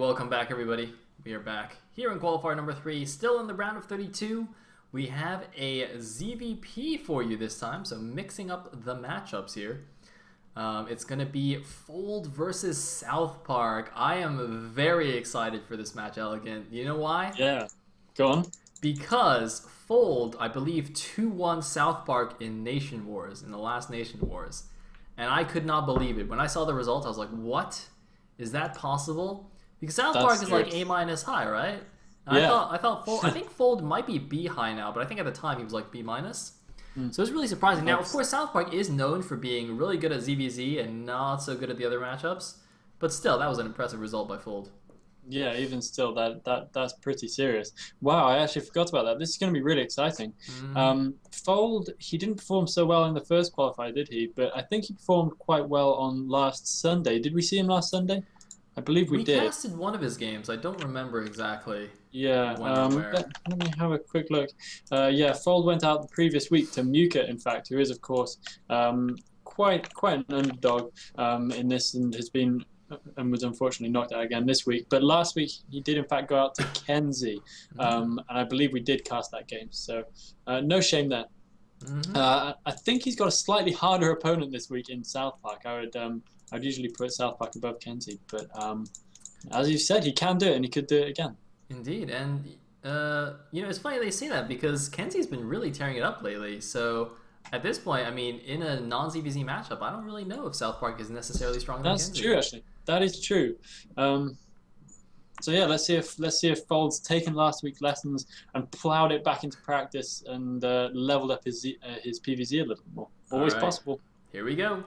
welcome back everybody. We are back here in qualifier number 3, still in the round of 32. We have a ZVP for you this time, so mixing up the matchups here. It's going to be Fold versus SouthPark. I am very excited for this match, Elegant. You know why? Yeah, go on. Because Fold, I believe, 2-1 SouthPark in Nation Wars, in the last Nation Wars. And I could not believe it. When I saw the results, I was like, what? Is that possible? Because SouthPark is like A- high, right? And Yeah. I thought Fold, I think Fold might be B high now, but I think at the time he was like B-. So it's really surprising. Now, of course, SouthPark is known for being really good at ZVZ and not so good at the other matchups. But still, that was an impressive result by Fold. Yeah, even still, that's pretty serious. Wow, I actually forgot about that. This is going to be really exciting. Fold, he didn't perform so well in the first qualifier, did he? But I think he performed quite well on last Sunday. Did we see him last Sunday? I believe we did. We casted one of his games. I don't remember exactly. Yeah, where. let me have a quick look. Yeah, Fold went out the previous week to Muka, in fact, who is, of course, quite an underdog in this and has been and was unfortunately knocked out again this week. But last week he did in fact go out to Kenzie, and I believe we did cast that game. So no shame there. I think he's got a slightly harder opponent this week in SouthPark. I'd usually put SouthPark above Kenzie, but as you said, he can do it, and he could do it again. Indeed, and you know, it's funny they say that because Kenzie's been really tearing it up lately. So at this point, I mean, in a non-ZVZ matchup, I don't really know if SouthPark is necessarily stronger than Kenzie. That's true, actually. That is true. So yeah, let's see if Fold's taken last week's lessons and plowed it back into practice and leveled up his PVZ a little more. Always possible. Here we go.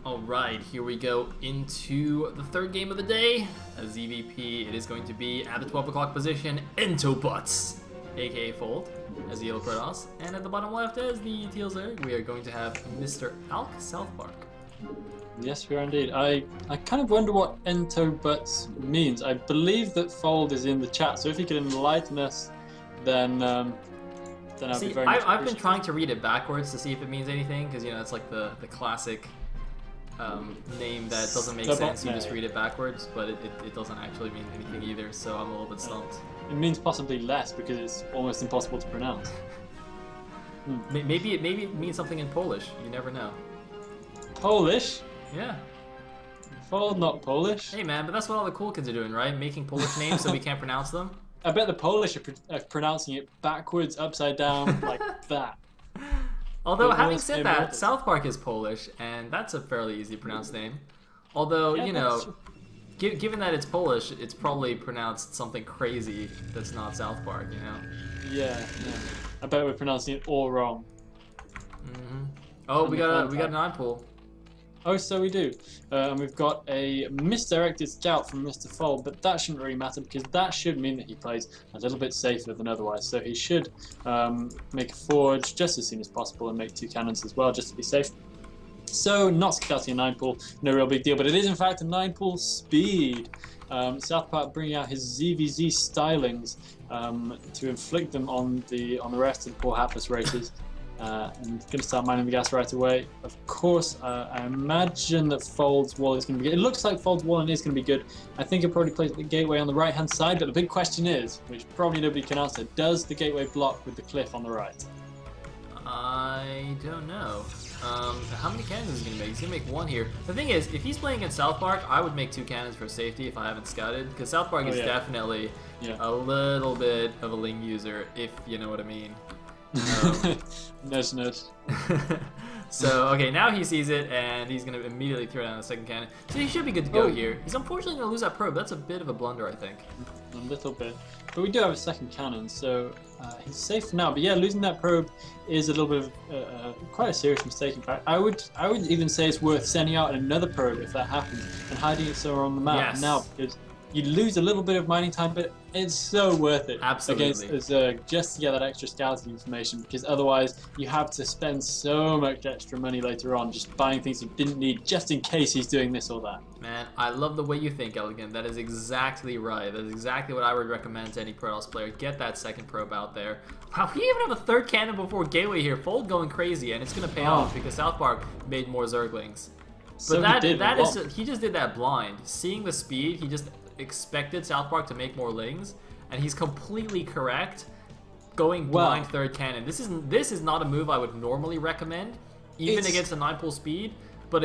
Alright, here we go into the third game of the day. A ZVP, it is going to be at the 12 o'clock position, Entobutts, aka Fold, as the Yellow Protoss. And at the bottom left as the TLS3, we are going to have Mr. Alk SouthPark. Yes, we are indeed. I kind of wonder what Entobutts means. I believe that Fold is in the chat, so if he could enlighten us, then I'd be very much I've been trying to read it backwards to see if it means anything, because, you know, it's like the classic name that doesn't make sense. You just read it backwards, but it doesn't actually mean anything either, so I'm a little bit stumped. It means possibly less because it's almost impossible to pronounce. Maybe it means something in Polish. You never know. Polish? Yeah. Fold, not Polish. Hey man, but that's what all the cool kids are doing, right? Making Polish names so we can't pronounce them. I bet the Polish are pronouncing it backwards, upside down, like that. Although, having said that, SouthPark is Polish, and that's a fairly easy to pronounce name. Although, yeah, you know, given that it's Polish, it's probably pronounced something crazy that's not SouthPark, you know? Yeah. I bet we're pronouncing it all wrong. Oh, we got an eye pull. Oh, so we do. And we've got a misdirected scout from Mr. Fold, but that shouldn't really matter because that should mean that he plays a little bit safer than otherwise. So he should make a forge just as soon as possible and make 2 cannons as well, just to be safe. So not scouting a 9-pull, no real big deal, but it is in fact a 9-pull speed. SouthPark bringing out his ZVZ stylings to inflict them on the rest of the poor hapless races. And going to start mining the gas right away. Of course, I imagine that Fold's wall is going to be good. It looks like Fold's wall is going to be good. I think he'll probably place the gateway on the right-hand side, but the big question is, which probably nobody can answer, does the gateway block with the cliff on the right? I don't know. How many cannons is he going to make? He's going to make 1 here. The thing is, if he's playing in SouthPark, I would make 2 cannons for safety if I haven't scouted, because SouthPark is definitely a little bit of a Ling user, if you know what I mean. Nudge. So, okay, now he sees it, and he's going to immediately throw down the second cannon. So he should be good to go here. He's unfortunately going to lose that probe. That's a bit of a blunder, I think. a little bit. But we do have a second cannon, so he's safe for now. But yeah, losing that probe is a little bit of quite a serious mistake. In fact, I would even say it's worth sending out another probe if that happens and hiding it somewhere on the map now, because you lose a little bit of mining time, but it's so worth it against Zerg just to get that extra scouting information, because otherwise you have to spend so much extra money later on just buying things you didn't need just in case he's doing this or that. Man, I love the way you think, Elegant. That is exactly right. That is exactly what I would recommend to any Protoss player. Get that second probe out there. Wow, we even have a third cannon before Gateway here. Fold going crazy, and it's going to pay off because SouthPark made more Zerglings. But So he just did that blind. Seeing the speed, he just expected SouthPark to make more lings, and he's completely correct. Going blind third cannon. This is not a move I would normally recommend, even against a 9-pull speed. But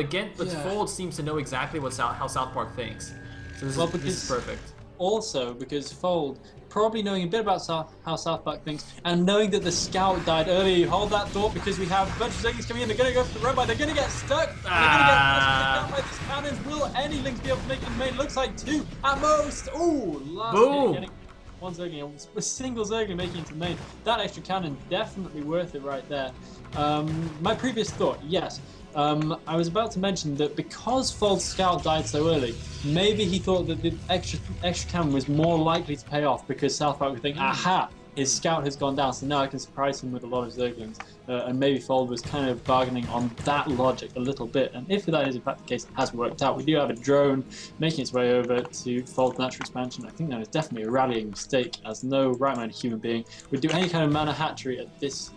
Fold seems to know exactly how SouthPark thinks. So this is perfect. Also, because Fold, probably knowing a bit about how SouthPark thinks, and knowing that the scout died earlier, you hold that thought because we have a bunch of Zerglings coming in. They're going to go for the robot. They're going to get stuck. They're going to get down by these cannons. Will any Lings be able to make it in main? Looks like 2 at most. Ooh, last hit getting one Zergling, a single Zergling making it to main. That extra cannon, definitely worth it right there. My previous thought, yes. I was about to mention that because Fold's scout died so early, maybe he thought that the extra cannon was more likely to pay off because SouthPark would think, aha, his scout has gone down, so now I can surprise him with a lot of Zerglings. And maybe Fold was kind of bargaining on that logic a little bit. And if that is in fact the case, it has worked out. We do have a drone making its way over to Fold's natural expansion. I think that is definitely a rallying mistake, as no right-minded human being would do any kind of mana hatchery at this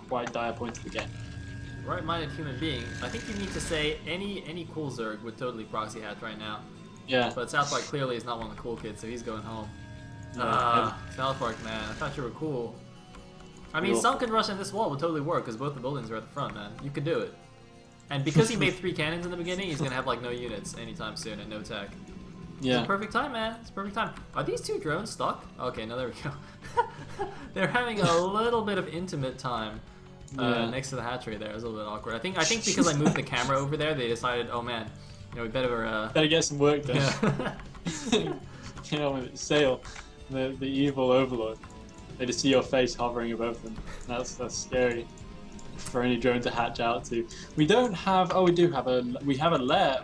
quite dire point of the game. Right-minded human being. I think you need to say any cool Zerg would totally proxy hatch right now. Yeah. But SouthPark clearly is not one of the cool kids, so he's going home. SouthPark, man, I thought you were cool. I mean, some can rush in this wall would totally work because both the buildings are at the front, man. You could do it. And because he made 3 cannons in the beginning, he's gonna have like no units anytime soon and no tech. Yeah. It's a perfect time, man. It's a perfect time. Are these 2 drones stuck? Okay, no, there we go. They're having a little bit of intimate time. Next to the hatchery there. It was a little bit awkward. I think because I moved the camera over there, they decided, oh man, we better get some work done. You know, with Sail, the evil overlord, they just see your face hovering above them. That's scary for any drone to hatch out to. We don't have. Oh, we have a lair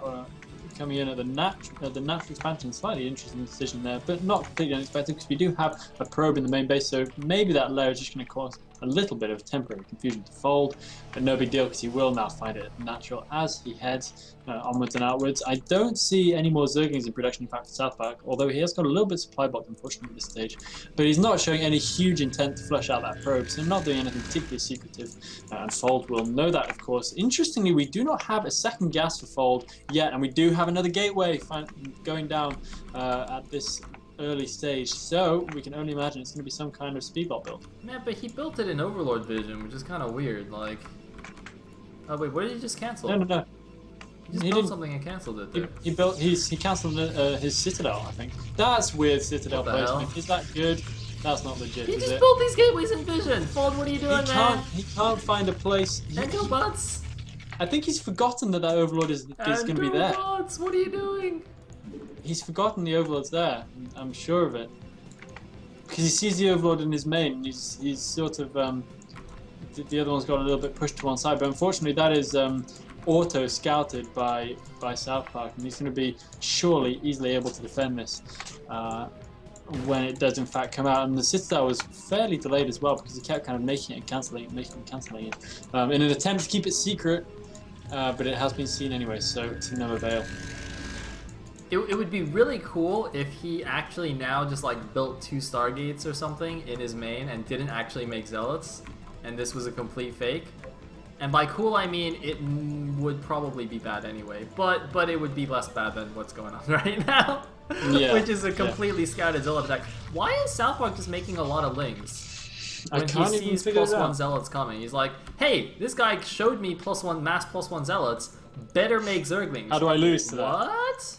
coming in at the natural expansion. Slightly interesting decision there, but not completely unexpected because we do have a probe in the main base. So maybe that lair is just going to cause a little bit of temporary confusion to Fold, but no big deal because he will now find it natural as he heads onwards and outwards. I don't see any more Zerglings in production, in fact, for SouthPark, although he has got a little bit supply blocked, unfortunately, at this stage, but he's not showing any huge intent to flush out that probe, so not doing anything particularly secretive, and Fold will know that, of course. Interestingly, we do not have a second gas for Fold yet, and we do have another gateway going down at this early stage, so we can only imagine it's going to be some kind of speedball build. Man, but he built it in Overlord Vision, which is kind of weird. Like, oh wait, what did he just cancel? No. He built something and cancelled it there. He cancelled his Citadel, I think. That's weird Citadel placement. Hell? Is that good? That's not legit. He just built these gateways in Vision. Fold, what are you doing, man? He can't find a place. Endo butts. I think he's forgotten that Overlord is going to be there. Butts, what are you doing? He's forgotten the Overlord's there. I'm sure of it. Because he sees the Overlord in his main, and he's sort of the other one's got a little bit pushed to one side. But unfortunately, that is auto scouted by SouthPark, and he's going to be surely easily able to defend this when it does in fact come out. And the Citadel was fairly delayed as well because he kept kind of making it and cancelling it, in an attempt to keep it secret. But it has been seen anyway, so to no avail. It would be really cool if he actually now just like built 2 Stargates or something in his main and didn't actually make Zealots, and this was a complete fake. And by cool I mean it would probably be bad anyway, but it would be less bad than what's going on right now, which is a completely scouted Zealot attack. Why is SouthPark just making a lot of Lings? When he sees +1 Zealots coming, he's like, hey, this guy showed me +1 Zealots, better make Zerglings. How do I lose to that? What?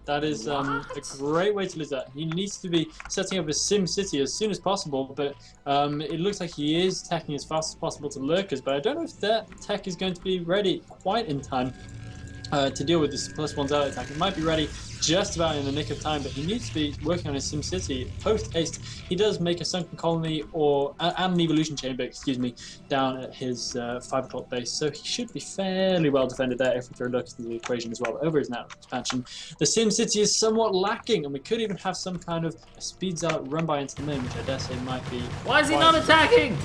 That is a great way to lose that. He needs to be setting up a Sim City as soon as possible, but it looks like he is teching as fast as possible to Lurkers, but I don't know if that tech is going to be ready quite in time. to deal with this +1 zealot attack. It might be ready just about in the nick of time, but he needs to be working on his SimCity post-haste. He does make a sunken colony and an evolution chamber, excuse me, down at his 5 o'clock base, so he should be fairly well defended there if we throw Lurkers into the equation as well. But over his now expansion, the SimCity is somewhat lacking, and we could even have some kind of a speed zealot run by into the main, which I dare say might be... Why is he not attacking?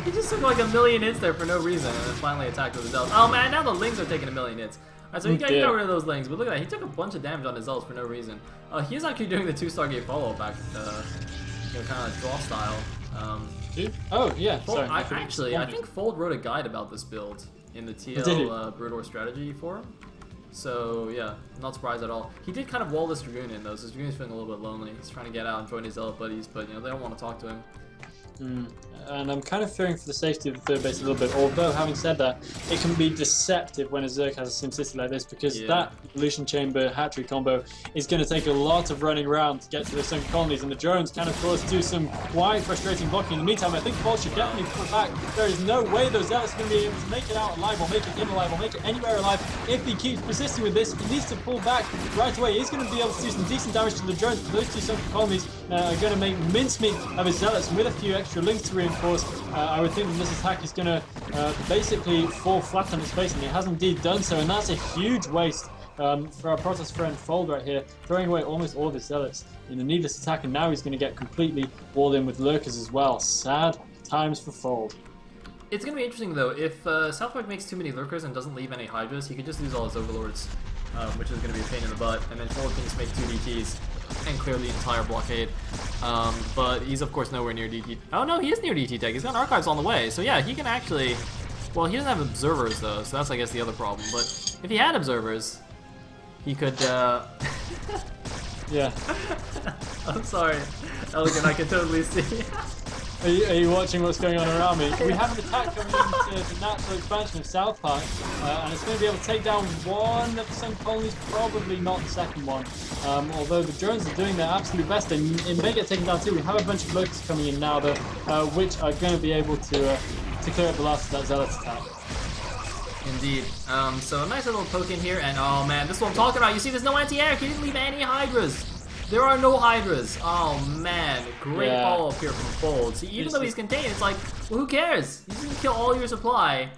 He just took like a million hits there for no reason, and then finally attacked with his zealots. Oh man, now the lings are taking a million hits. Alright, so you got rid of those lings, but look at that, he took a bunch of damage on his zealots for no reason. He's actually doing the 2-Stargate follow-up back, kind of draw style. Oh yeah, sorry. I think Fold wrote a guide about this build in the TL Broodor strategy forum. So yeah, not surprised at all. He did kind of wall this Dragoon in though, so this Dragoon's feeling a little bit lonely. He's trying to get out and join his zealot buddies, but they don't want to talk to him. And I'm kind of fearing for the safety of the third base a little bit, although having said that, it can be deceptive when a Zerg has a SimCity like this, because that Evolution Chamber hat-trick combo is going to take a lot of running around to get to the sunken colonies, and the drones can of course do some quite frustrating blocking. In the meantime, I think Fold should definitely pull back. There is no way those zealots are going to be able to make it out alive, or make it in alive, or make it anywhere alive. If he keeps persisting with this, he needs to pull back right away. He's going to be able to do some decent damage to the drones, but those two sunken colonies are going to make mincemeat of his zealots with a few extra links to reinforce. I would think that this attack is going to basically fall flat on its face, and it has indeed done so, and that's a huge waste for our Protoss friend Fold right here, throwing away almost all of his zealots in a needless attack, and now he's going to get completely walled in with Lurkers as well. Sad times for Fold. It's going to be interesting though, if SouthPark makes too many Lurkers and doesn't leave any Hydras, he could just lose all his Overlords, which is going to be a pain in the butt, and then Fold can just make 2 DTs and clear the entire blockade. But he's of course nowhere near DT. Oh no, he is near DT tech. He's got archives on the way. So yeah, he can actually... Well, he doesn't have observers though, so that's I guess the other problem. But if he had observers, he could... Yeah. I'm sorry, Elegant, I can totally see. Are you watching what's going on around me? We have an attack coming into the natural expansion of SouthPark, and it's going to be able to take down one of the sunken colonies, probably not the second one. Although the drones are doing their absolute best, and it may get taken down too. We have a bunch of Lurkers coming in now, though, which are going to be able to clear up the last of that zealot attack. Indeed. So a nice little poke in here, and oh man, this is what I'm talking about. You see, there's no anti-air. He didn't leave any Hydras. There are no Hydras. Oh man, great follow-up here from Fold. See, even though he's contained, it's like, well, who cares? He's gonna kill all your supply.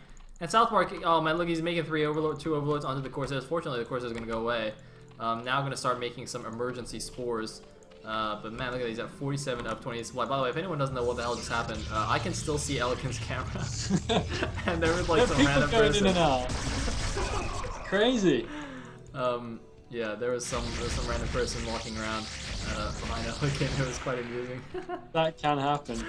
And SouthPark, oh man, look, he's making 2 Overlords onto the Corsairs. Fortunately, the Corsairs are gonna go away. Now gonna start making some emergency spores. But man, look at these at 47 of 28 supply. By the way, if anyone doesn't know what the hell just happened, I can still see Elegant's camera. And there was like some random going person. in and out. Crazy. Yeah, there was some random person walking around behind Elegant. It was quite amusing. That can happen.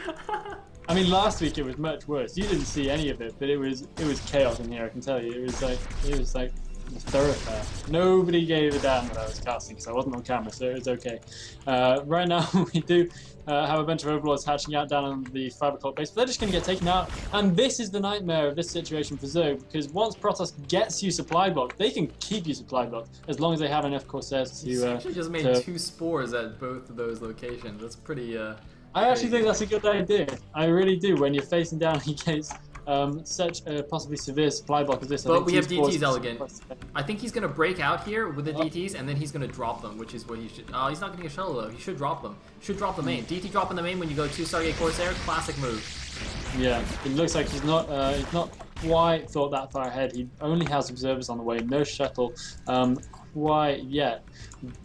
I mean, last week it was much worse. You didn't see any of it, but it was chaos in here. I can tell you. It was like a thoroughfare. Nobody gave a damn that I was casting because I wasn't on camera, so it was okay. Right now we do have a bunch of Overlords hatching out down on the 5 o'clock base, but they're just going to get taken out. And this is the nightmare of this situation for Zerg, because once Protoss gets you supply blocked, they can keep you supply blocked as long as they have enough Corsairs to... You actually just made 2 spores at both of those locations. That's pretty... I actually think that's a good idea. I really do. When you're facing down against such a possibly severe supply block as this. But we have DTs, Elegant. I think he's going to break out here with the DTs, and then he's going to drop them, which is what he should... Oh, he's not getting a shuttle, though. He should drop them. Should drop the main. DT drop in the main when you go 2-Stargate Corsair. Classic move. Yeah, it looks like he's not quite thought that far ahead. He only has observers on the way. No shuttle quite yet.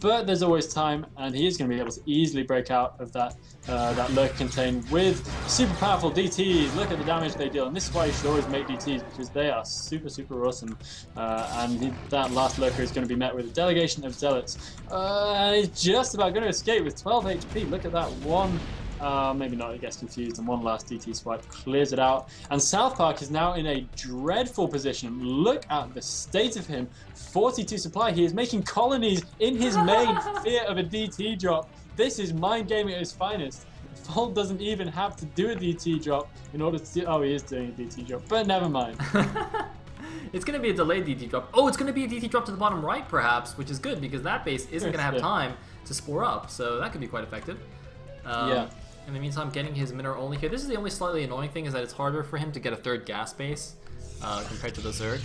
But there's always time, and he is going to be able to easily break out of that Lurker contain with super powerful DTs. Look at the damage they deal, and this is why you should always make DTs, because they are super, super awesome. That last Lurker is going to be met with a delegation of Zealots. And he's just about going to escape with 12 HP. Look at that one. Maybe not, he gets confused, and one last DT swipe clears it out. And SouthPark is now in a dreadful position. Look at the state of him. 42 supply. He is making colonies in his main fear of a DT drop. This is mind gaming at its finest. Fold doesn't even have to do a DT drop in order to... Oh, he is doing a DT drop, but never mind. It's going to be a delayed DT drop. Oh, it's going to be a DT drop to the bottom right, perhaps, which is good, because that base isn't going to have time to spore up, so that could be quite effective. Yeah. In the meantime, getting his mineral only here. This is the only slightly annoying thing, is that it's harder for him to get a third gas base compared to the Zerg.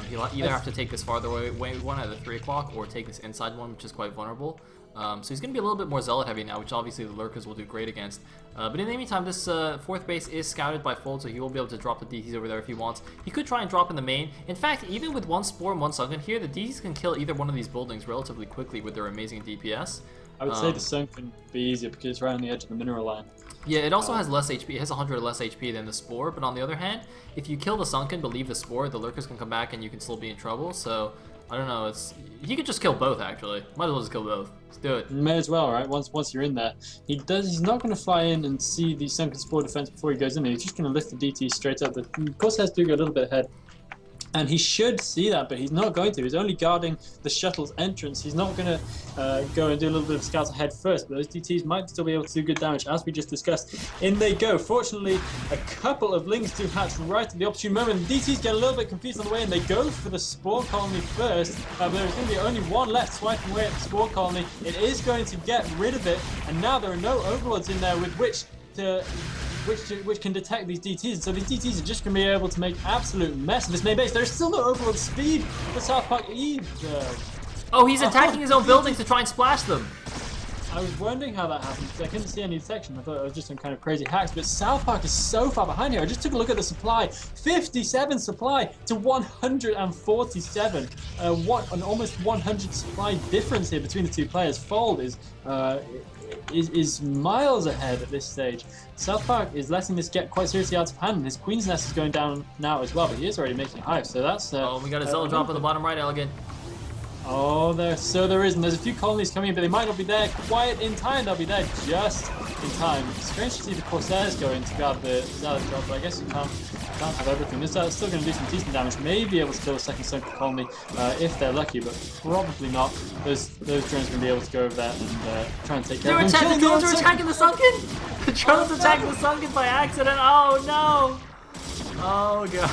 He'll either have to take this farther away one at the 3 o'clock or take this inside one, which is quite vulnerable. So he's going to be a little bit more zealot heavy now, which obviously the Lurkers will do great against. But in the meantime, this 4th base is scouted by Fold, so he will be able to drop the DTs over there if he wants. He could try and drop in the main. In fact, even with 1 Spore and 1 Sunken here, the DTs can kill either one of these buildings relatively quickly with their amazing DPS. I would say the Sunken would be easier because it's right on the edge of the mineral line. Yeah, it also has less HP. It has 100 less HP than the Spore, but on the other hand, if you kill the Sunken but leave the Spore, the Lurkers can come back and you can still be in trouble. So I don't know. He could just kill both actually. Might as well just kill both. Let's do it. May as well, right? Once you're in there, he's not going to fly in and see the Sunken Spore defense before he goes in. He's just going to lift the DT straight up. The Corsairs do go a little bit ahead. And he should see that, but he's not going to. He's only guarding the shuttle's entrance. He's not going to go and do a little bit of scouts ahead first, but those DTs might still be able to do good damage, as we just discussed. In they go. Fortunately, a couple of Lings do hatch right at the opportune moment. The DTs get a little bit confused on the way, and they go for the Spore Colony first, but there's going to be only one left swiping away at the Spore Colony. It is going to get rid of it, and now there are no Overlords in there with which can detect these DTs, so these DTs are just going to be able to make absolute mess of this main base. There's still no Overlord speed for SouthPark either. Oh, he's attacking his own buildings to try and splash them. I was wondering how that happened because I couldn't see any detection. I thought it was just some kind of crazy hacks, but SouthPark is so far behind here. I just took a look at the supply. 57 supply to 147. An almost 100 supply difference here between the two players. Fold is miles ahead at this stage. SouthPark is letting this get quite seriously out of hand, and his Queen's Nest is going down now as well, but he is already making hive, so that's... oh, we got a Zealot drop on the bottom right, Elegant. Oh, there is, and there's a few colonies coming in, but they might not be there quite in time. They'll be there just in time. Strange to see the Corsairs going to grab the Zealot drop, but I guess you can't have everything. This Zealot's still going to do some decent damage, may be able to kill a second Sunken colony if they're lucky, but probably not. Those drones are going to be able to go over there and try and take care of them. The drones are attacking the Sunken! The drones attacking the Sunken by accident! Oh no! Oh god.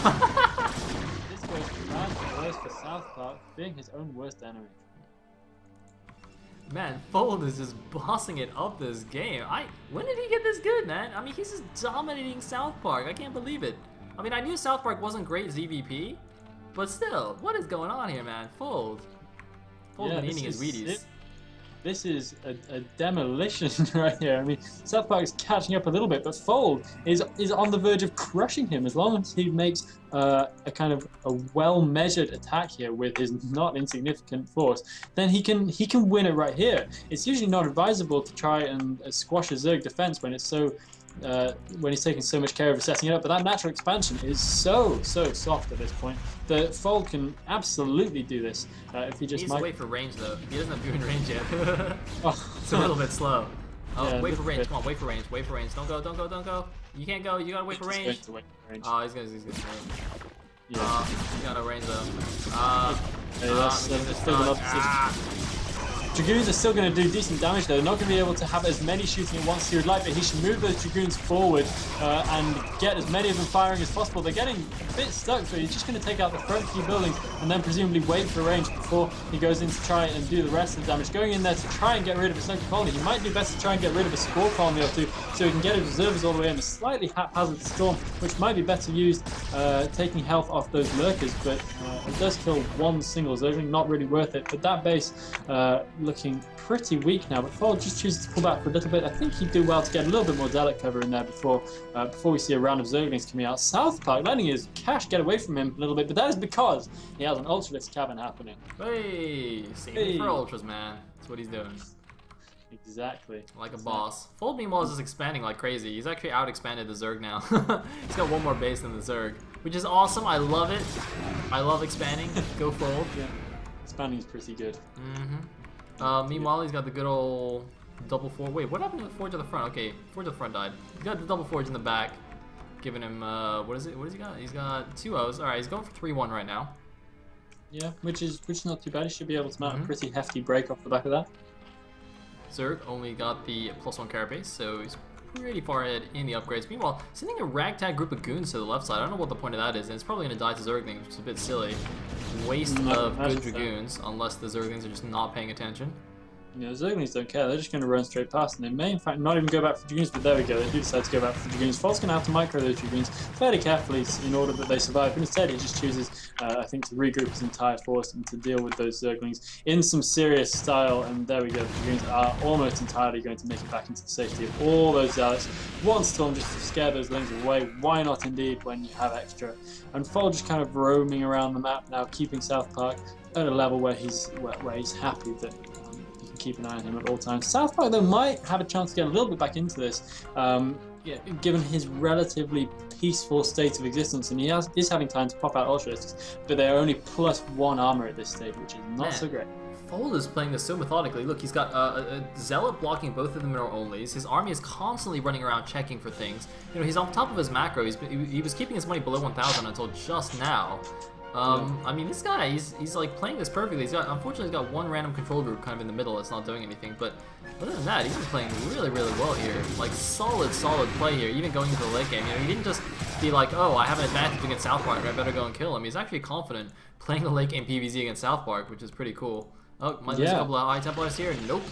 This goes from bad to worse for SouthPark, being his own worst enemy. Man, Fold is just bossing it up this game. When did he get this good, man? I mean, he's just dominating SouthPark. I can't believe it. I mean, I knew SouthPark wasn't great ZVP, but still, what is going on here, man? Fold been eating his Wheaties. This is a demolition right here. I mean, SouthPark is catching up a little bit, but Fold is on the verge of crushing him as long as he makes a kind of a well-measured attack here with his not insignificant force. Then he can win it right here. It's usually not advisable to try and squash a Zerg defense when it's so when he's taking so much care of setting it up, but that natural expansion is so soft at this point that Fold can absolutely do this if he just needs to wait for range though. He doesn't have doing range yet. It's a little bit slow. Oh, yeah, wait for range. Come on, wait for range. Wait for range. Don't go. You can't go. You gotta wait for range. Oh, he's gonna yeah. He's got no range though. Dragoons are still going to do decent damage though. They're not going to be able to have as many shooting at once as he would like, but he should move those Dragoons forward and get as many of them firing as possible. They're getting a bit stuck, so he's just going to take out the front few buildings and then presumably wait for range before he goes in to try and do the rest of the damage. Going in there to try and get rid of a Sunken colony. He might do best to try and get rid of a Spore colony or two so he can get his reserves all the way in a slightly haphazard storm, which might be better used taking health off those Lurkers, but it does kill one single Zergling, not really worth it. But that base looking pretty weak now, but Fold just chooses to pull back for a little bit. I think he'd do well to get a little bit more Zealot cover in there before we see a round of Zerglings coming out. SouthPark letting his cash get away from him a little bit, but that is because he has an Ultralisk cavern happening. Hey, saving for Ultras, man. That's what he's doing. Exactly. Like a boss. Fold meanwhile is just expanding like crazy. He's actually out-expanded the Zerg now. He's got one more base than the Zerg, which is awesome. I love it. I love expanding. Go Fold. Yeah. Expanding is pretty good. Meanwhile, he's got the good old double forge. Wait, what happened to the forge at the front? Okay, forge at the front died. He's got the double forge in the back, giving him what is it? What has he got? He's got 2 O's. All right, he's going for 3-1 right now. Yeah, which is not too bad. He should be able to mount a pretty hefty break off the back of that. Zerg only got the +1 carapace, so he's pretty far ahead in the upgrades. Meanwhile, sending a ragtag group of goons to the left side. I don't know what the point of that is, and it's probably going to die to Zerglings, which is a bit silly. Waste of good Dragoons, unless the Zerglings are just not paying attention. You know, Zerglings don't care. They're just going to run straight past, and they may, in fact, not even go back for Dragoons, but there we go. They do decide to go back for Dragoons. Fold's going to have to micro those Dragoons fairly carefully in order that they survive, but instead he just chooses, I think, to regroup his entire force and to deal with those Zerglings in some serious style, and there we go. The Dragoons are almost entirely going to make it back into the safety of all those Zealots. One Storm just to scare those Lings away. Why not indeed when you have extra? And Fold just kind of roaming around the map now, keeping SouthPark at a level where he's happy that you can keep an eye on him at all times. SouthPark though might have a chance to get a little bit back into this, given his relatively peaceful state of existence, and is having time to pop out Ultralisks, but they're only +1 armor at this stage, which is not so great. Fold is playing this so methodically. Look, he's got a Zealot blocking both of the mineral onlys. His army is constantly running around checking for things. You know, he's on top of his macro. He was keeping his money below 1,000 until just now. I mean, this guy, he's like playing this perfectly. Unfortunately, he's got one random control group kind of in the middle that's not doing anything. But other than that, he's been playing really, really well here. Like solid play here, even going into the late game. You know, he didn't just be like, oh, I have an advantage against SouthPark, I better go and kill him. He's actually confident playing the late game PvZ against SouthPark, which is pretty cool. Oh, might lose a couple of High Templars here. Nope.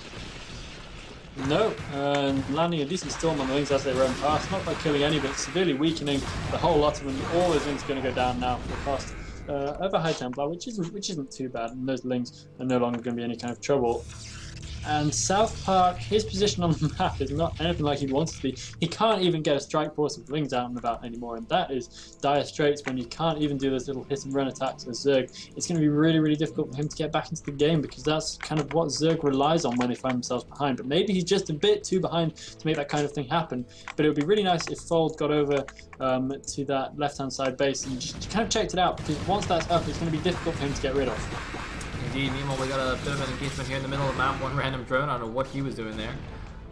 Nope, and landing a decent storm on the Lings as they run past, not by killing any, but severely weakening the whole lot of them. All those Lings are going to go down now for the cost of a High Templar, which isn't too bad, and those Lings are no longer going to be any kind of trouble. And SouthPark, his position on the map is not anything like he wants to be. He can't even get a strike force of Lings out and about anymore, and that is dire straits when you can't even do those little hit and run attacks as Zerg. It's going to be really, really difficult for him to get back into the game, because that's kind of what Zerg relies on when they find themselves behind. But maybe he's just a bit too behind to make that kind of thing happen. But it would be really nice if Fold got over to that left-hand side base and just kind of checked it out, because once that's up, it's going to be difficult for him to get rid of. Indeed, meanwhile we got a bit of an engagement here in the middle of the map, one random drone, I don't know what he was doing there.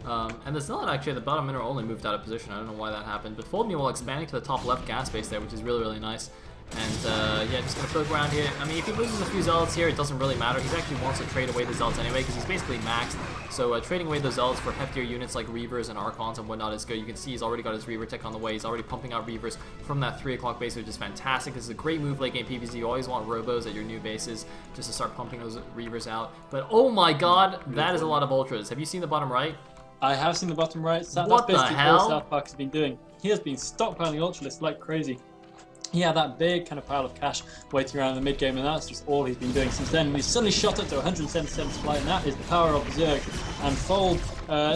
And the Zealot actually at the bottom mineral only moved out of position, I don't know why that happened, but Fold meanwhile expanding to the top left gas base there, which is really, really nice. And yeah, just going to poke around here. I mean, if he loses a few Zealots here, it doesn't really matter. He actually wants to trade away the Zealots anyway, because he's basically maxed. So trading away those Zealots for heftier units like Reavers and Archons and whatnot is good. You can see he's already got his Reaver tech on the way. He's already pumping out Reavers from that 3 o'clock base, which is fantastic. This is a great move late game PvZ. You always want Robos at your new bases just to start pumping those Reavers out. But oh my god, that is a lot of Ultras. Have you seen the bottom right? I have seen the bottom right. What the hell? That's basically all SouthPark has been doing. He has been stockpiling Ultralists like crazy. He had that big kind of pile of cash waiting around in the mid game, and that's just all he's been doing since then. And he's suddenly shot up to 177 supply, and that is the power of Zerg. And Fold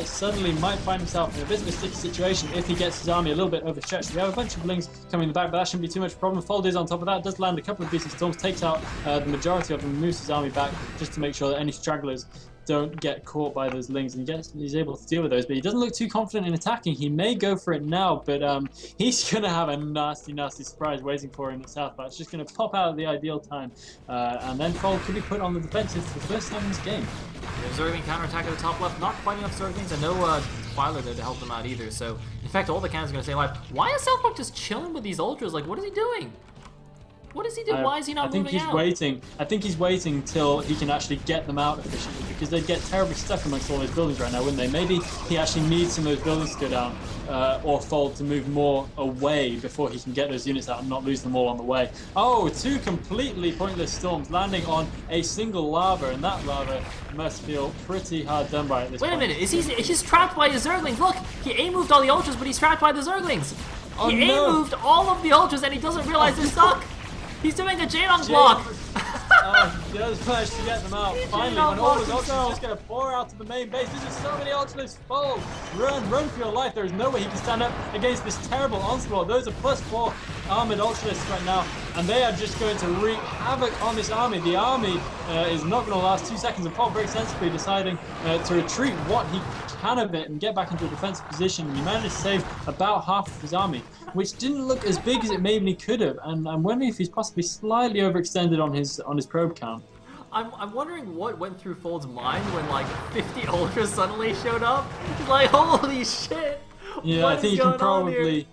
suddenly might find himself in a bit of a sticky situation if he gets his army a little bit overstretched. We have a bunch of Lings coming in the back, but that shouldn't be too much of a problem. Fold is on top of that, does land a couple of decent storms, takes out the majority of them, moves his army back just to make sure that any stragglers don't get caught by those Lings, and he's able to deal with those. But he doesn't look too confident in attacking. He may go for it now, but he's going to have a nasty surprise waiting for him at SouthPark. It's just going to pop out at the ideal time, and then Fold could be put on the defensive for the first time in this game. Zergling counterattack at the top left, not quite enough Zerglings, and no Defiler there to help them out either. So, in fact, all the cannons are going to stay alive. Why is SouthPark just chilling with these Ultras? Like, what is he doing? What does he do? Why is he not moving out? I think he's waiting till he can actually get them out efficiently, because they'd get terribly stuck amongst all those buildings right now, wouldn't they? Maybe he actually needs some of those buildings to go down, or Fold to move more away before he can get those units out and not lose them all on the way. Oh, 2 completely pointless storms landing on a single lava, and that lava must feel pretty hard done by at this point. Wait a minute, he's trapped by his Zerglings. Look, he A-moved all the Ultras, but he's trapped by the Zerglings. Oh, he A-moved all of the Ultras, and he doesn't realize they're stuck. He's doing a Jadon block! He does manage to get them out. Finally, when all those Ultras are just going to pour out to the main base. This is so many Ultras. Fold! Run for your life. There is no way he can stand up against this terrible onslaught. Those are +4 armored Ultralists right now, and they are just going to wreak havoc on this army. The army is not going to last 2 seconds, and Fold very sensibly deciding to retreat what he can of it and get back into a defensive position. And he managed to save about half of his army, which didn't look as big as it maybe could have, and I'm wondering if he's possibly slightly overextended on his probe count. I'm wondering what went through Fold's mind when like 50 Ultras suddenly showed up. He's like, holy shit! Yeah, I think you can probably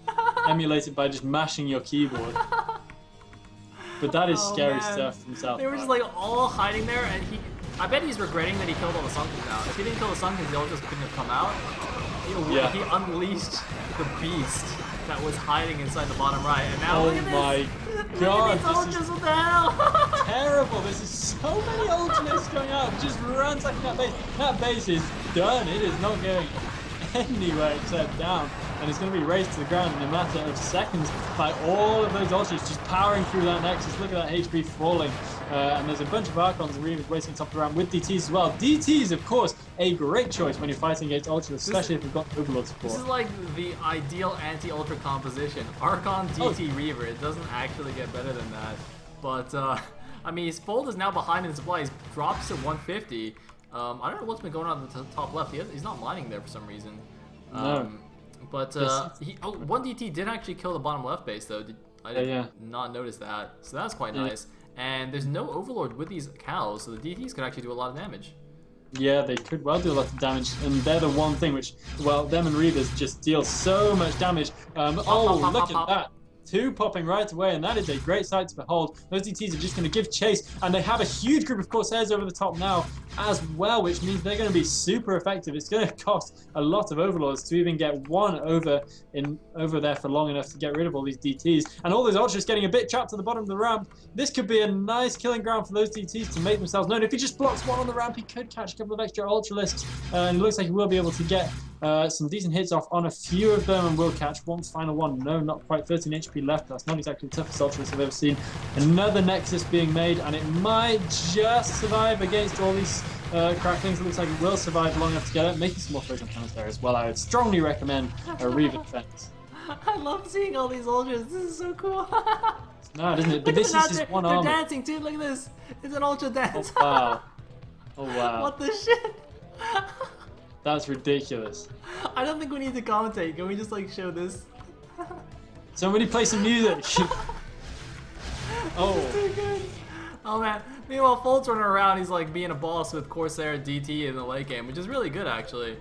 emulate it by just mashing your keyboard. But that is scary stuff from SouthPark. They were just like all hiding there, and I bet he's regretting that he killed all the Sunkens out. If he didn't kill the Sunkens, the Ultras couldn't have come out. He unleashed the beast that was hiding inside the bottom right, and now look at this! Oh my god, Look at these Ultras, what the hell? terrible, this is so many ultimates going out, just ransacking that base. That base is done. It is not going anywhere except down. And it's going to be raised to the ground in a matter of seconds by all of those ultras just powering through that Nexus. Look at that HP falling. And there's a bunch of Archons and Reavers waiting top of the round with DTs as well. DTs, of course, a great choice when you're fighting against Ultras, especially if you've got Overlord support. This is like the ideal anti-Ultra composition. Archon, DT, Reaver. It doesn't actually get better than that. But, I mean, his Fold is now behind in supply. He's drops to 150. I don't know what's been going on at the top left. He's not mining there for some reason. No. But one DT did actually kill the bottom left base though. I did not notice that, so that's quite nice. And there's no Overlord with these cows, so the DTs could actually do a lot of damage. Yeah, they could well do a lot of damage, and they're the one thing which, well, them and Reavers just deal so much damage. Look at that. 2 popping right away, and that is a great sight to behold. Those DTs are just going to give chase, and they have a huge group of Corsairs over the top now as well, which means they're going to be super effective. It's going to cost a lot of Overlords to even get one over there for long enough to get rid of all these DTs. And all those Ultras getting a bit trapped at the bottom of the ramp. This could be a nice killing ground for those DTs to make themselves known. If he just blocks one on the ramp, he could catch a couple of extra Ultralisks, and it looks like he will be able to get some decent hits off on a few of them, and will catch one final one. No, not quite. 13 HP left. That's not exactly the toughest Ultras I've ever seen. Another Nexus being made, and it might just survive against all these cracklings. It looks like it will survive long enough to get it. Making some more photon panels there as well. I would strongly recommend a Reaver defense. I love seeing all these Ultras. This is so cool. It's mad, isn't it? But this is just one army. They're dancing too. Look at this. It's an Ultra dance. Oh, wow. Oh, wow. What the shit? That's ridiculous. I don't think we need to commentate. Can we just like show this? Somebody play some music. Oh. Too good. Oh man. Meanwhile, Fold's running around. He's like being a boss with Corsair DT in the late game, which is really good actually.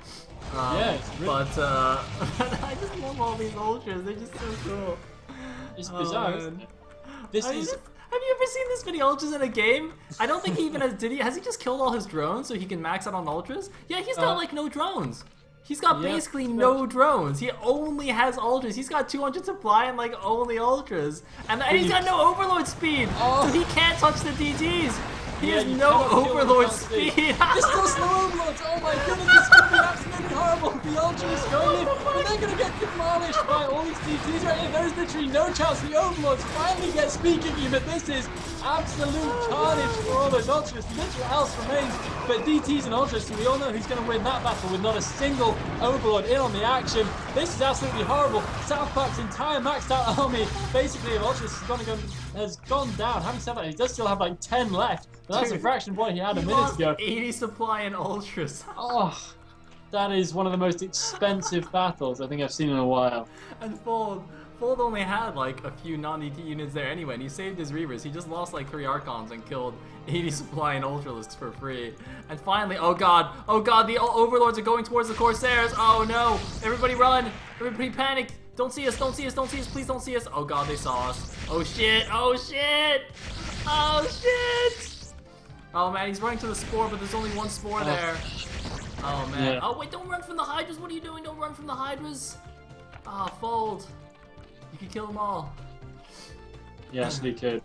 Yeah, it's really but I just love all these Ultras. They're just so cool. It's bizarre. Isn't it? This is. Have you ever seen this many Ultras in a game? I don't think he even has. Has he just killed all his drones so he can max out on Ultras? Yeah, he's got like no drones. He's got basically no drones. He only has Ultras. He's got 200 supply and like only Ultras. And he's got no Overlord speed. So he can't touch the DTs. He has no Overlord speed. There's still slow Overlords. Oh my goodness, this could be absolutely horrible. The Ultra is going in, but they're going to get demolished by all these DTs right here. There's literally no chance the Overlords finally get speed kicking, but this is absolute carnage for all those Ultras. Little else remains but DTs and Ultras, so we all know who's going to win that battle with not a single Overlord in on the action. This is absolutely horrible. SouthPark's entire maxed out army, basically, of Ultras has gone down. Having said that, he does still have like 10 left, but that's a fraction of what he had a minute ago. 80 supply in Ultras. Oh, that is one of the most expensive battles I think I've seen in a while. And Fold only had like a few non-DT units there anyway, and he saved his Reavers. He just lost like 3 Archons and killed 80 supply and Ultralisks for free. And finally, oh god, the Overlords are going towards the Corsairs. Oh no, everybody run, everybody panic. Don't see us, please don't see us. Oh god, they saw us. Oh shit. Oh man, he's running to the spore, but there's only one spore there. Oh man. Yeah. Oh wait, don't run from the Hydras. What are you doing? Don't run from the Hydras. Ah, Fold. You can kill them all. Yes, he could.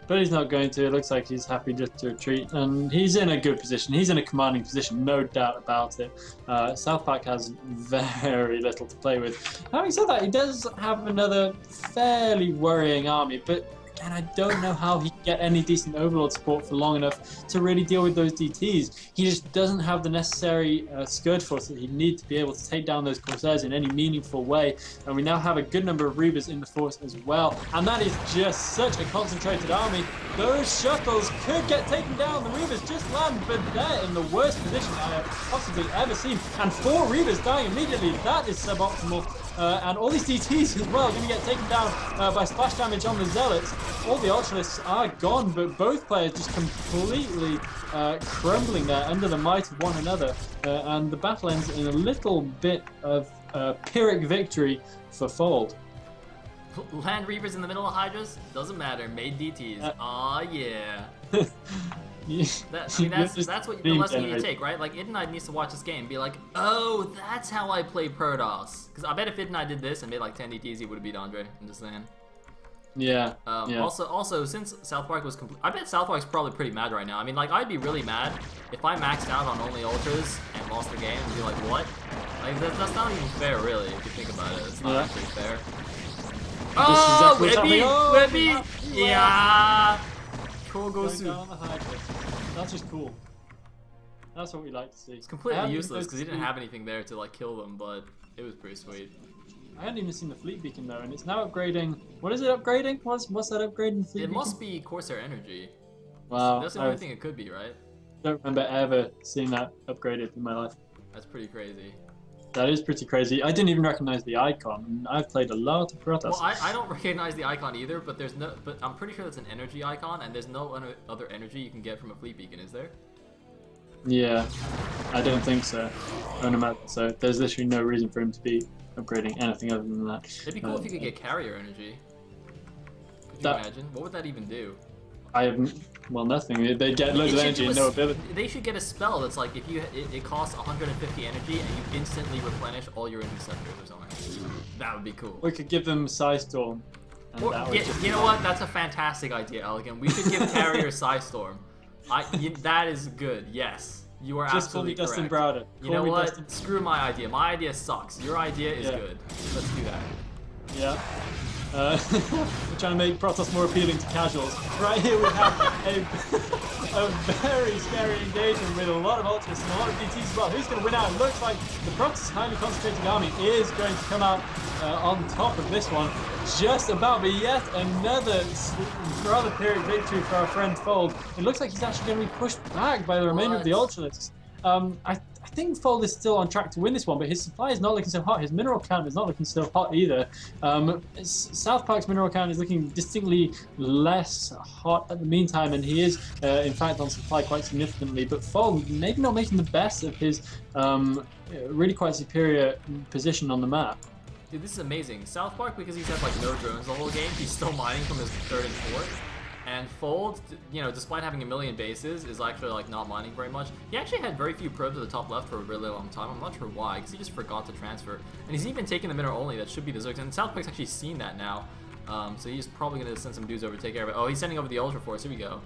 But he's not going to. It looks like he's happy just to retreat. And he's in a good position. He's in a commanding position, no doubt about it. SouthPark has very little to play with. Having said that, he does have another fairly worrying army. But again, I don't know how he can get any decent Overlord support for long enough to really deal with those DTs. He just doesn't have the necessary Scourge Force that he'd need to be able to take down those Corsairs in any meaningful way. And we now have a good number of Reavers in the force as well. And that is just such a concentrated army. Those shuttles could get taken down. The Reavers just land, but they're in the worst position I have possibly ever seen. And 4 Reavers dying immediately. That is suboptimal. And all these DTs as well are going to get taken down by splash damage on the Zealots. All the Ultralists are gone, but both players just completely crumbling there under the might of one another. And the battle ends in a little bit of Pyrrhic victory for Fold. Land Reavers in the middle of Hydras? Doesn't matter. Made DTs. Aw, yeah. That's what the lesson you need to take, right? Like, Idonide needs to watch this game and be like, oh, that's how I play Protoss. Because I bet if Idonide did this and made like 10 DTs, he would have beat Andre. I'm just saying. Yeah. Also, since South Park was I bet South Park's probably pretty mad right now. I mean, like, I'd be really mad if I maxed out on only ultras and lost the game and be like, what? Like, that's not even fair, really, if you think about it. It's not actually fair. Oh, Webby! Webby! Yeah! Kogosu. That's just cool. That's what we like to see. It's completely useless because he didn't have anything there to, like, kill them, but it was pretty sweet. I hadn't even seen the fleet beacon though, and it's now upgrading. What is it upgrading? What's that upgrading fleet beacon? It must be Corsair energy. Wow. That's the only thing it could be, right? I don't remember ever seeing that upgraded in my life. That's pretty crazy. That is pretty crazy. I didn't even recognize the icon, and I've played a lot of Protoss. Well, I don't recognize the icon either, but I'm pretty sure that's an energy icon, and there's no other energy you can get from a fleet beacon, is there? Yeah, I don't think so. I don't imagine so. There's literally no reason for him to be upgrading anything other than that. It'd be cool if you could get carrier energy. Could you imagine? What would that even do? I have, well, nothing. They get loads of energy and no ability. They should get a spell that's like if it costs 150 energy and you instantly replenish all your interceptors or something. That would be cool. We could give them Psystorm. You know what? That's a fantastic idea, Elegant. We should give carrier Psystorm. That is good. Yes. You are just absolutely correct. Dustin Browder. You know what? Screw my idea. My idea sucks. Your idea is good. Let's do that. Yeah. We're trying to make Protoss more appealing to casuals. Right here we have a very scary engagement with a lot of ultras and a lot of DTs as well. Who's going to win out? It looks like the Protoss highly concentrated army is going to come out on top of this one. Just about, but yet another rather pyrrhic victory for our friend Fold. It looks like he's actually going to be pushed back by the remainder of the ultralists. I think Fold is still on track to win this one, but his supply is not looking so hot. His mineral count is not looking so hot either. SouthPark's mineral count is looking distinctly less hot at the meantime, and he is, in fact, on supply quite significantly. But Fold maybe not making the best of his really quite superior position on the map. Dude, this is amazing. SouthPark, because he's had like no drones the whole game, he's still mining from his third and fourth. And Fold, you know, despite having a million bases, is actually like not mining very much. He actually had very few probes at the top left for a really long time. I'm not sure why, because he just forgot to transfer. And he's even taken the mineral only. That should be the Zergs. And SouthPark's actually seen that now. So he's probably going to send some dudes over to take care of it. Oh, he's sending over the Ultra Force. Here we go.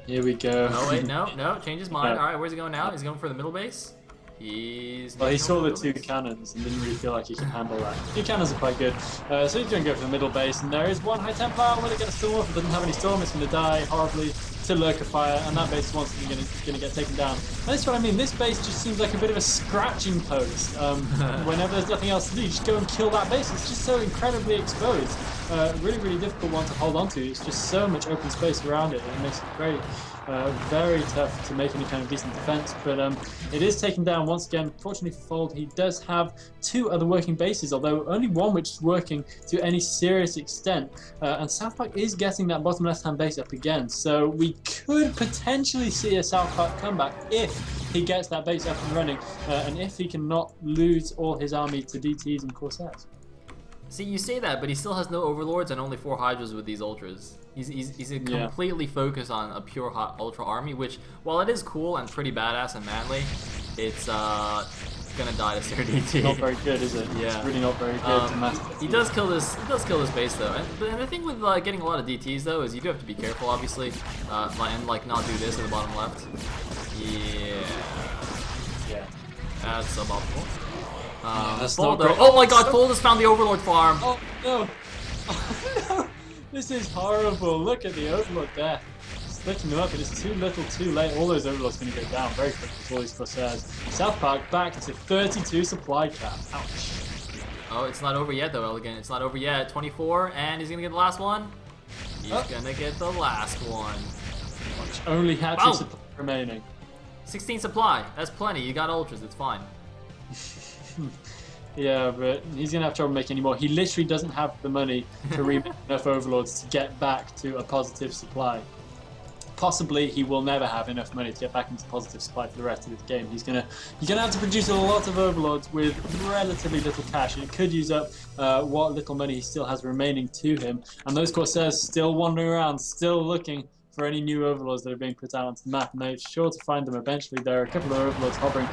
Here we go. Oh, wait, no, change his mind. All right, where's he going now? He's going for the middle base. Well, he saw the two cannons and didn't really feel like he can handle that. Two cannons are quite good. So he's going to go for the middle base, and there is one High Templar. Will it get a storm? If it doesn't have any storm, it's going to die horribly to Lurker Fire, and that base is once again going to get taken down. And that's what I mean. This base just seems like a bit of a scratching post. Whenever there's nothing else to do, you just go and kill that base. It's just so incredibly exposed. Really, really difficult one to hold on to. It's just so much open space around it, and it makes it great. Very tough to make any kind of decent defense, but it is taken down once again. Fortunately for Fold, he does have two other working bases, although only one which is working to any serious extent. And SouthPark is getting that bottom left-hand base up again, so we could potentially see a SouthPark comeback if he gets that base up and running, and if he cannot lose all his army to DTs and Corsairs. See, you say that, but he still has no overlords and only 4 Hydras with these ultras. He's completely focused on a pure ultra army, which, while it is cool and pretty badass and manly, it's gonna die to Sir DT. Not very good, is it? Yeah, it's really not very good to master. He does kill this base though, and the thing with getting a lot of DTs though is you do have to be careful, obviously, and like not do this at the bottom left. Yeah, that's suboptimal. Fold though. Oh my God! Fold has found the Overlord farm. Oh no! Oh no! This is horrible. Look at the Overlord there. Splitting them up, and it's too little, too late. All those Overlords are going to go down very quickly for all these Corsairs. SouthPark back to 32 supply cap. Ouch. Oh, it's not over yet though, Elegant. It's not over yet. 24, and he's going to get the last one. He's going to get the last one. Only hatchery supply remaining. 16 supply. That's plenty. You got ultras. It's fine. Yeah, but he's going to have trouble making any more. He literally doesn't have the money to remake enough Overlords to get back to a positive supply. Possibly he will never have enough money to get back into positive supply for the rest of this game. He's gonna have to produce a lot of Overlords with relatively little cash, and it could use up what little money he still has remaining to him. And those Corsairs still wandering around, still looking for any new Overlords that are being put out onto the map, and they're sure to find them eventually. There are a couple of Overlords hovering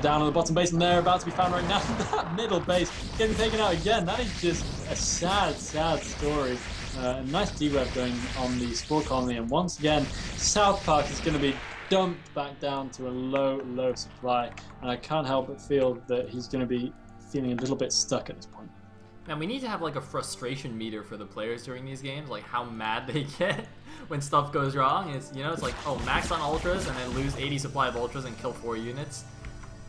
down on the bottom base, and they're about to be found right now. That middle base getting taken out again. That is just a sad, sad story. A nice D-web going on the Spore Colony, and once again, SouthPark is going to be dumped back down to a low supply, and I can't help but feel that he's going to be feeling a little bit stuck at this point. Man, we need to have like a frustration meter for the players during these games, like how mad they get when stuff goes wrong. It's, you know, it's like, oh, max on ultras and then lose 80 supply of ultras and kill 4 units.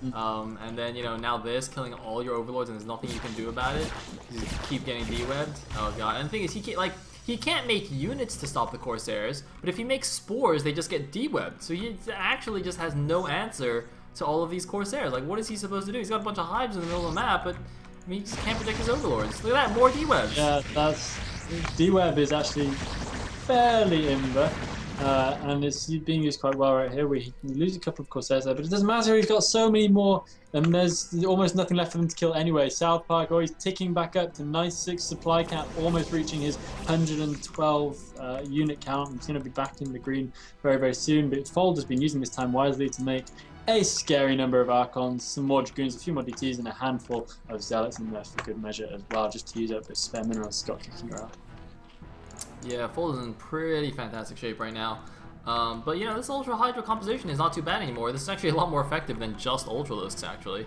And then, you know, now this, killing all your overlords and there's nothing you can do about it. You just keep getting D-webbed. Oh god. And the thing is, he can't make units to stop the Corsairs, but if he makes spores, they just get D-webbed. So he actually just has no answer to all of these Corsairs. Like, what is he supposed to do? He's got a bunch of hives in the middle of the map, but I mean, he just can't protect his overlords. Look at that, more D-webs. Yeah, D-web is actually fairly imber. And it's being used quite well right here. We lose a couple of Corsairs there, but it doesn't matter. He's got so many more, and there's almost nothing left for them to kill anyway. SouthPark always ticking back up to 96 supply count, almost reaching his 112 unit count. He's going to be back in the green very soon, but Fold has been using this time wisely to make a scary number of Archons, some more Dragoons, a few more DTs, and a handful of Zealots in there for good measure as well, just to use up the spare minerals Scott kicking around. Yeah, Fold is in pretty fantastic shape right now. But you know, this Ultra Hydra composition is not too bad anymore. This is actually a lot more effective than just Ultralisks, actually.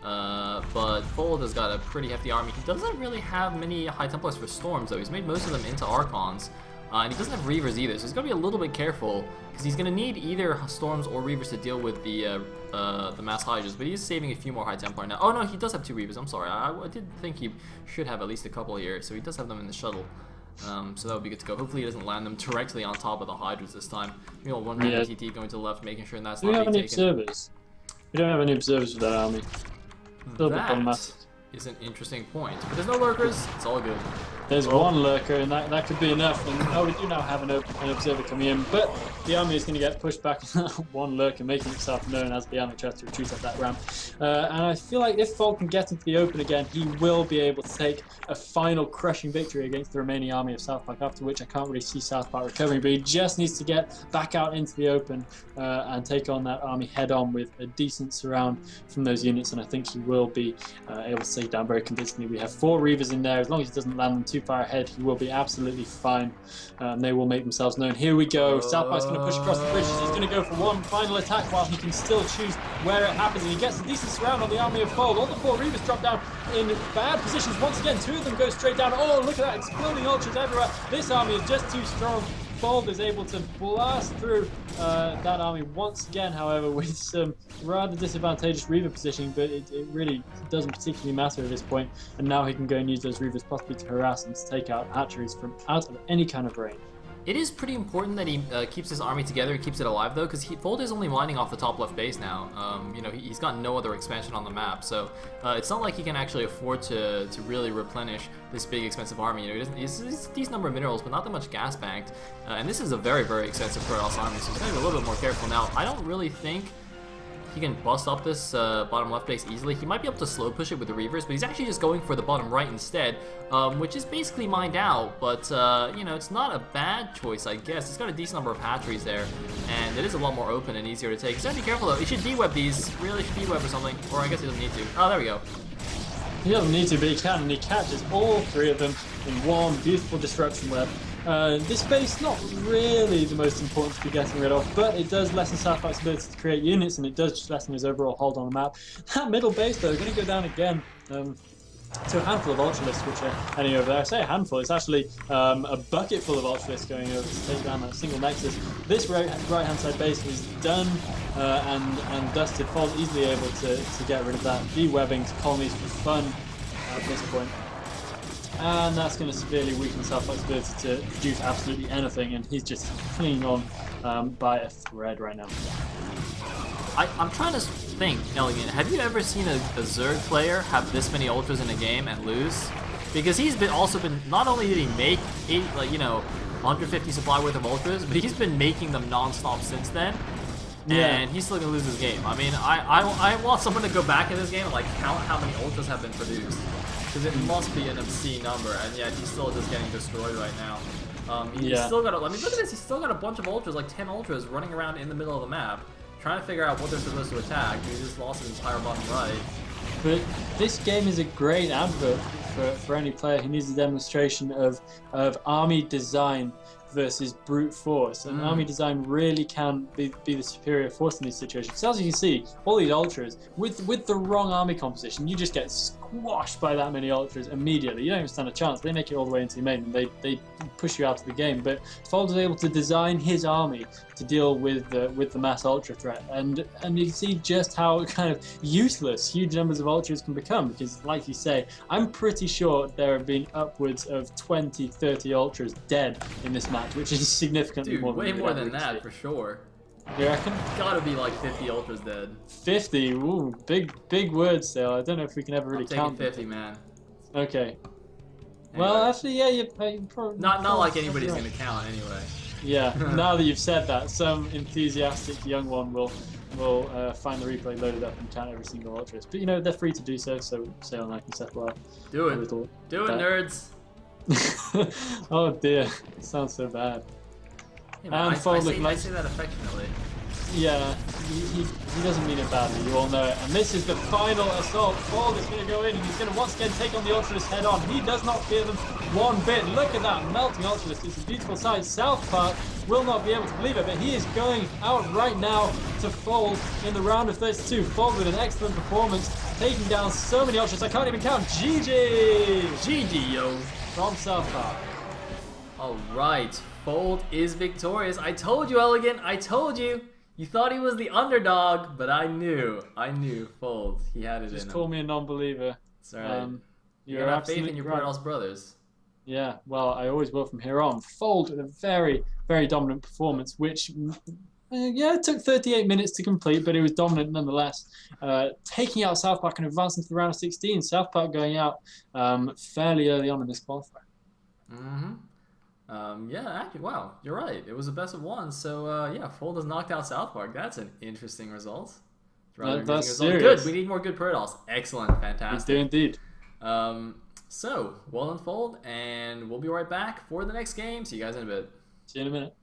But Fold has got a pretty hefty army. He doesn't really have many High Templars for Storms, though. He's made most of them into Archons. And he doesn't have Reavers either, so he's going to be a little bit careful, because he's going to need either Storms or Reavers to deal with the Mass Hydras, but he's saving a few more High Templar now. Oh no, he does have 2 Reavers, I'm sorry. I did think he should have at least a couple here, so he does have them in the shuttle. So that would be good to go. Hopefully he doesn't land them directly on top of the Hydras this time. You know, one random TT going to the left, making sure that's not being taken. Do we have any observers? We don't have any observers for that army. That is an interesting point. But there's no lurkers, it's all good. There's one lurker, and that could be enough. And we do now have an observer coming in, but the army is going to get pushed back. One lurker making itself known as the army tries to retreat up that ramp. And I feel like if Fold can get into the open again, he will be able to take a final crushing victory against the remaining army of SouthPark, after which I can't really see SouthPark recovering, but he just needs to get back out into the open and take on that army head on with a decent surround from those units, and I think he will be able to take down very convincingly. We have 4 Reavers in there. As long as he doesn't land them too far ahead, he will be absolutely fine. They will make themselves known. Here we go. SouthPark's going to push across the bridges. He's going to go for one final attack while he can still choose where it happens, and he gets a decent surround on the army of Fold. All the 4 Reavers drop down in bad positions once again. 2 of them go straight down. Oh, look at that, exploding ultras everywhere. This army is just too strong. Fold is able to blast through that army once again, however, with some rather disadvantageous Reaver positioning, but it really doesn't particularly matter at this point, and now he can go and use those Reavers possibly to harass and to take out hatcheries from out of any kind of range. It is pretty important that he keeps his army together and keeps it alive, though, because Fold is only mining off the top left base now. You know, he's got no other expansion on the map, so it's not like he can actually afford to really replenish this big expensive army. You know, he's a decent number of minerals, but not that much gas banked, and this is a very expensive Protoss army, so he's going to be a little bit more careful now. I don't really think he can bust up this bottom left base easily. He might be able to slow push it with the Reavers, but he's actually just going for the bottom right instead, which is basically mined out, but you know, it's not a bad choice, I guess. It's got a decent number of hatcheries there, and it is a lot more open and easier to take. He's got to be careful though. He should de-web these. Really should de-web or something, or I guess he doesn't need to. Oh, there we go. He doesn't need to, but he can, and he catches all 3 of them in one beautiful disruption web. This base not really the most important to be getting rid of, but it does lessen SouthPark's ability to create units, and it does just lessen his overall hold on the map. That middle base though is going to go down again to a handful of Ultralisks which are heading over there. I say a handful, it's actually a bucket full of Ultralisks going over to take down that single Nexus. This right hand side base is done and dusted. Fold easily able to get rid of that, de-webbing to colonies for fun at this point. And that's going to severely weaken SouthPark's ability to produce absolutely anything, and he's just clinging on by a thread right now. I'm trying to think, Elegant, have you ever seen a Zerg player have this many ultras in a game and lose? Because he's also been, not only did he make 150 supply worth of ultras, but he's been making them non-stop since then. And he's still gonna lose this game. I mean, I want someone to go back in this game and like count how many ultras have been produced, because it must be an obscene number, and yet he's still just getting destroyed right now. He's still got. I mean, look at this. He's still got a bunch of ultras, like 10 ultras, running around in the middle of the map, trying to figure out what they're supposed to attack. He just lost his entire bottom right. But this game is a great advert for any player who needs a demonstration of army design versus brute force. And army design really can be the superior force in these situations. So as you can see, all these ultras, with the wrong army composition, you just get squashed by that many ultras immediately. You don't even stand a chance. They make it all the way into your main and they push you out of the game. But Fold was able to design his army to deal with the mass ultra threat. And you can see just how kind of useless huge numbers of ultras can become. Because like you say, I'm pretty sure there have been upwards of 20, 30 ultras dead in this match, which is significantly more than way more than that for sure. You reckon? Gotta be like 50 ultras dead. 50? Ooh, big words there. I don't know if we can ever really count 50, man. Okay. Anyway. Well, actually, yeah, you probably... Not like anybody's gonna count anyway. Yeah, now that you've said that, some enthusiastic young one will find the replay loaded up and count every single ultras. But you know, they're free to do so, so say on I can settle out. Do it, nerds. Oh dear, it sounds so bad. Hey, man, I say that affectionately. Yeah, he doesn't mean it badly, you all know it. And this is the final assault. Fold is going to go in and he's going to once again take on the Ultralisk head on. He does not fear them one bit. Look at that melting Ultralisk. It's a beautiful sight. SouthPark will not be able to believe it, but he is going out right now to Fold in the round of 32. Fold with an excellent performance, taking down so many Ultras I can't even count. GG! GG, yo! From SouthPark. Alright, Fold is victorious. I told you, Elegant, I told you! You thought he was the underdog, but I knew, Fold. He had it in him. Just call me a non-believer. It's alright. You gotta have faith in your right. brothers. Yeah, well, I always will from here on. Fold with a very, very dominant performance, which, yeah, it took 38 minutes to complete, but it was dominant nonetheless. Taking out SouthPark and advancing to the round of 16. SouthPark going out fairly early on in this qualifier. Yeah, actually, wow, you're right. It was a best of one, so yeah, Fold has knocked out SouthPark. That's an interesting result. That's serious. Good. We need more good Purdals. Excellent, fantastic. We do indeed. So well done, Fold, and we'll be right back for the next game. See you guys in a bit. See you in a minute.